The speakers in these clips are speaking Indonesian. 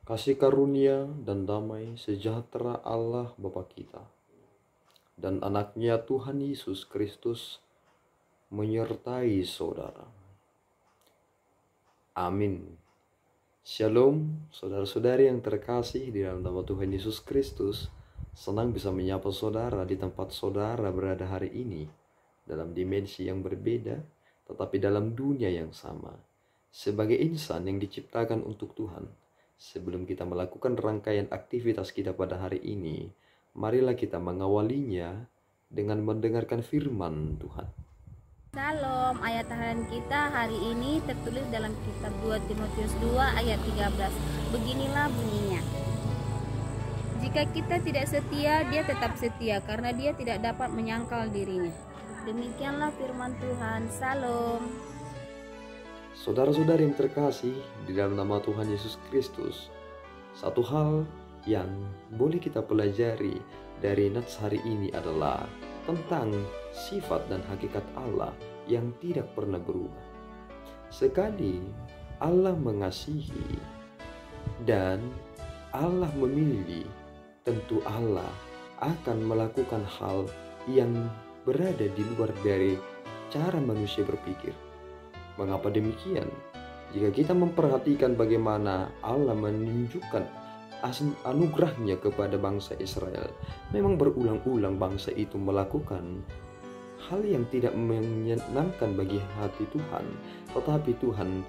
Kasih karunia dan damai sejahtera Allah Bapa kita dan anaknya Tuhan Yesus Kristus menyertai saudara. Amin. Shalom, saudara-saudari yang terkasih di dalam nama Tuhan Yesus Kristus. Senang bisa menyapa saudara di tempat saudara berada hari ini, dalam dimensi yang berbeda, tetapi dalam dunia yang sama. Sebagai insan yang diciptakan untuk Tuhan, sebelum kita melakukan rangkaian aktivitas kita pada hari ini, marilah kita mengawalinya dengan mendengarkan firman Tuhan. Salam, ayat tahanan kita hari ini tertulis dalam kitab 2 Timotius 2 ayat 13. Beginilah bunyinya. Jika kita tidak setia, dia tetap setia karena dia tidak dapat menyangkal dirinya. Demikianlah firman Tuhan. Salam. Saudara-saudari yang terkasih di dalam nama Tuhan Yesus Kristus, satu hal yang boleh kita pelajari dari nats hari ini adalah tentang sifat dan hakikat Allah yang tidak pernah berubah. Sekali Allah mengasihi dan Allah memilih, tentu Allah akan melakukan hal yang berada di luar dari cara manusia berpikir. Mengapa demikian? Jika kita memperhatikan bagaimana Allah menunjukkan anugerahnya kepada bangsa Israel, memang berulang-ulang bangsa itu melakukan hal yang tidak menyenangkan bagi hati Tuhan, tetapi Tuhan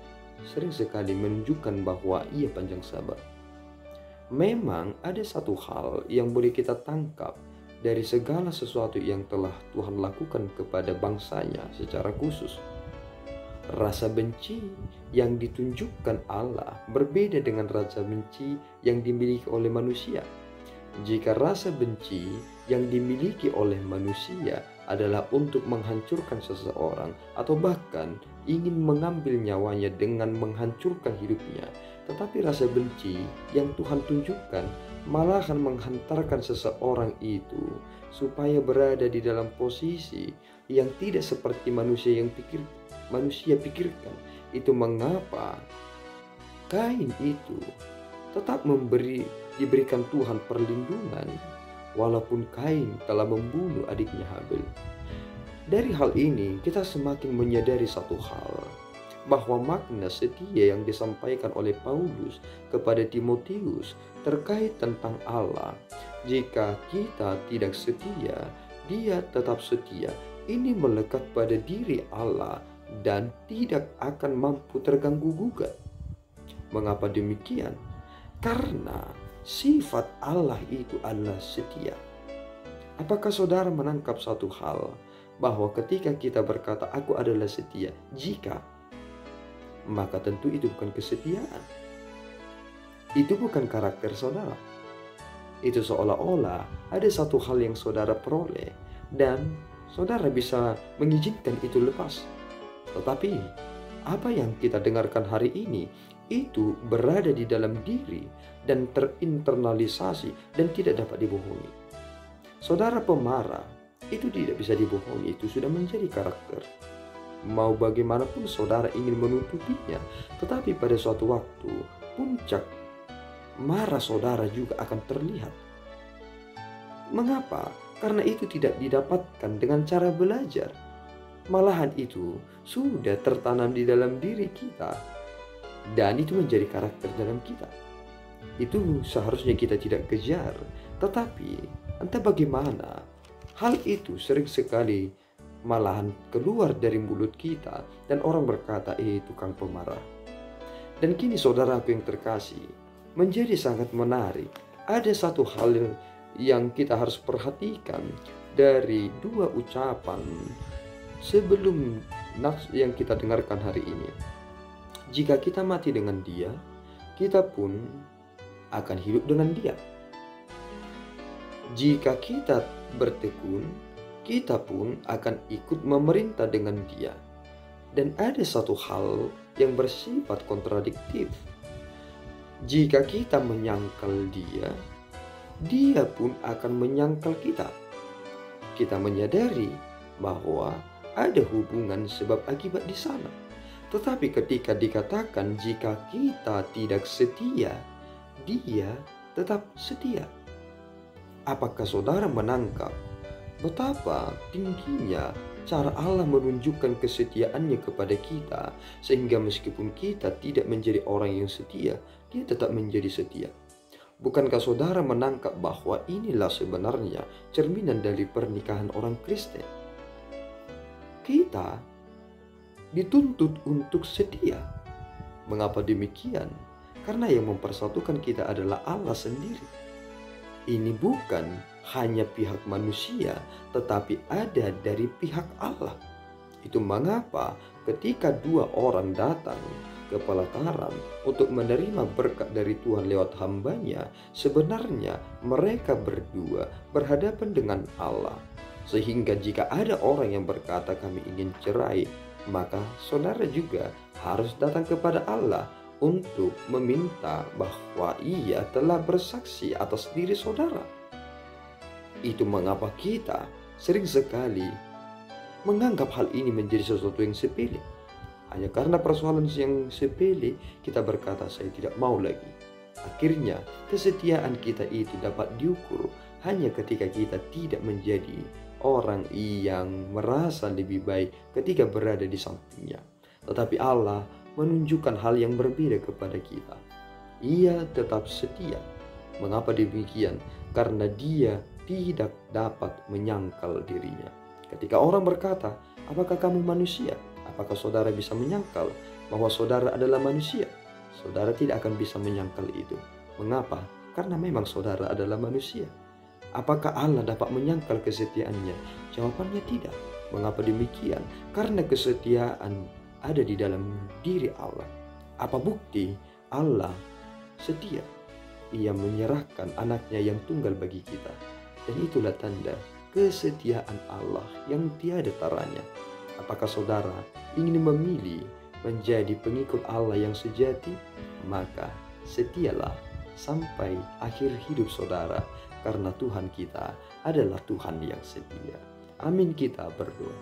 sering sekali menunjukkan bahwa Ia panjang sabar. Memang ada satu hal yang boleh kita tangkap dari segala sesuatu yang telah Tuhan lakukan kepada bangsanya secara khusus. Rasa benci yang ditunjukkan Allah berbeda dengan rasa benci yang dimiliki oleh manusia. Jika rasa benci yang dimiliki oleh manusia adalah untuk menghancurkan seseorang atau bahkan ingin mengambil nyawanya dengan menghancurkan hidupnya, tetapi rasa benci yang Tuhan tunjukkan malahan menghantarkan seseorang itu supaya berada di dalam posisi yang tidak seperti manusia pikirkan. Itu mengapa Kain itu tetap diberikan Tuhan perlindungan walaupun Kain telah membunuh adiknya Habel. Dari hal ini kita semakin menyadari satu hal, bahwa makna setia yang disampaikan oleh Paulus kepada Timotius terkait tentang Allah. Jika kita tidak setia, Dia tetap setia. Ini melekat pada diri Allah dan tidak akan mampu terganggu gugat. Mengapa demikian? Karena sifat Allah itu adalah setia. Apakah saudara menangkap satu hal, bahwa ketika kita berkata aku adalah setia, maka tentu itu bukan kesetiaan. Itu bukan karakter saudara. Itu seolah-olah ada satu hal yang saudara peroleh dan saudara bisa mengizinkan itu lepas. Tetapi apa yang kita dengarkan hari ini itu berada di dalam diri dan terinternalisasi dan tidak dapat dibohongi. Saudara pemarah itu tidak bisa dibohongi, itu sudah menjadi karakter. Mau bagaimanapun saudara ingin menutupinya, tetapi pada suatu waktu puncak marah saudara juga akan terlihat. Mengapa? Karena itu tidak didapatkan dengan cara belajar. Malahan itu sudah tertanam di dalam diri kita dan itu menjadi karakter dalam kita. Itu seharusnya kita tidak kejar, tetapi entah bagaimana hal itu sering sekali malahan keluar dari mulut kita dan orang berkata, tukang pemarah. Dan kini saudaraku yang terkasih, menjadi sangat menarik. Ada satu hal yang kita harus perhatikan dari dua ucapan sebelum nats yang kita dengarkan hari ini. Jika kita mati dengan Dia, kita pun akan hidup dengan Dia. Jika kita bertekun, kita pun akan ikut memerintah dengan Dia. Dan ada satu hal yang bersifat kontradiktif. Jika kita menyangkal Dia, Dia pun akan menyangkal kita. Kita menyadari bahwa ada hubungan sebab akibat di sana. Tetapi ketika dikatakan jika kita tidak setia, Dia tetap setia. Apakah saudara menangkap betapa tingginya cara Allah menunjukkan kesetiaannya kepada kita, sehingga meskipun kita tidak menjadi orang yang setia, dia tetap menjadi setia? Bukankah saudara menangkap bahwa inilah sebenarnya cerminan dari pernikahan orang Kristen? Kita dituntut untuk setia. Mengapa demikian? Karena yang mempersatukan kita adalah Allah sendiri. Ini bukan hanya pihak manusia, tetapi ada dari pihak Allah. Itu mengapa ketika dua orang datang ke pelataran untuk menerima berkat dari Tuhan lewat hambanya, sebenarnya mereka berdua berhadapan dengan Allah. Sehingga jika ada orang yang berkata kami ingin cerai, maka saudara juga harus datang kepada Allah untuk meminta bahwa ia telah bersaksi atas diri saudara. Itu mengapa kita sering sekali menganggap hal ini menjadi sesuatu yang sepele. Hanya karena persoalan yang sepele, kita berkata saya tidak mau lagi. Akhirnya kesetiaan kita itu dapat diukur hanya ketika kita tidak menjadi orang yang merasa lebih baik ketika berada di sampingnya. Tetapi Allah menunjukkan hal yang berbeda kepada kita. Ia tetap setia. Mengapa demikian? Karena dia tidak dapat menyangkal dirinya. Ketika orang berkata, apakah kamu manusia? Apakah saudara bisa menyangkal bahwa saudara adalah manusia? Saudara tidak akan bisa menyangkal itu. Mengapa? Karena memang saudara adalah manusia. Apakah Allah dapat menyangkal kesetiaannya? Jawabannya tidak. Mengapa demikian? Karena kesetiaan ada di dalam diri Allah. Apa bukti Allah setia? Ia menyerahkan anaknya yang tunggal bagi kita. Dan itulah tanda kesetiaan Allah yang tiada taranya. Apakah saudara ingin memilih menjadi pengikut Allah yang sejati? Maka setialah sampai akhir hidup saudara, karena Tuhan kita adalah Tuhan yang setia. Amin, kita berdoa.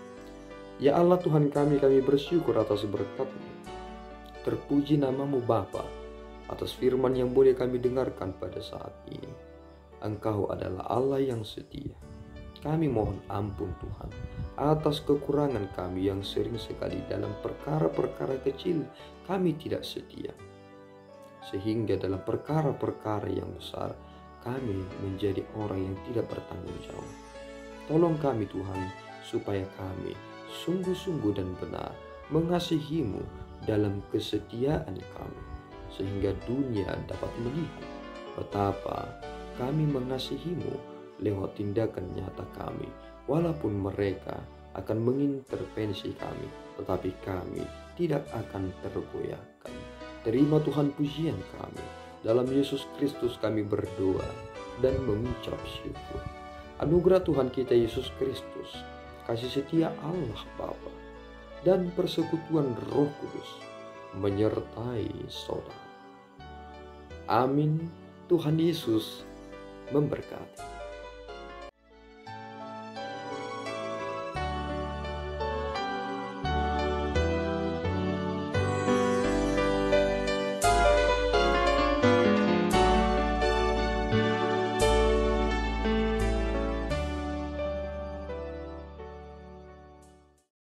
Ya Allah Tuhan kami bersyukur atas berkat-Mu. Terpuji nama-Mu Bapa, atas firman yang boleh kami dengarkan pada saat ini. Engkau adalah Allah yang setia. Kami mohon ampun Tuhan, atas kekurangan kami yang sering sekali dalam perkara-perkara kecil kami tidak setia. Sehingga dalam perkara-perkara yang besar, kami menjadi orang yang tidak bertanggung jawab. Tolong kami Tuhan, supaya kami sungguh-sungguh dan benar mengasihi-Mu dalam kesetiaan kami, sehingga dunia dapat melihat betapa kami mengasihi-Mu lewat tindakan nyata kami. Walaupun mereka akan mengintervensi kami, tetapi kami tidak akan tergoyahkan. Terima Tuhan pujian kami. Dalam Yesus Kristus kami berdoa dan mengucap syukur. Anugerah Tuhan kita Yesus Kristus, kasih setia Allah Bapa, dan persekutuan Roh Kudus menyertai saudara. Amin. Tuhan Yesus memberkati.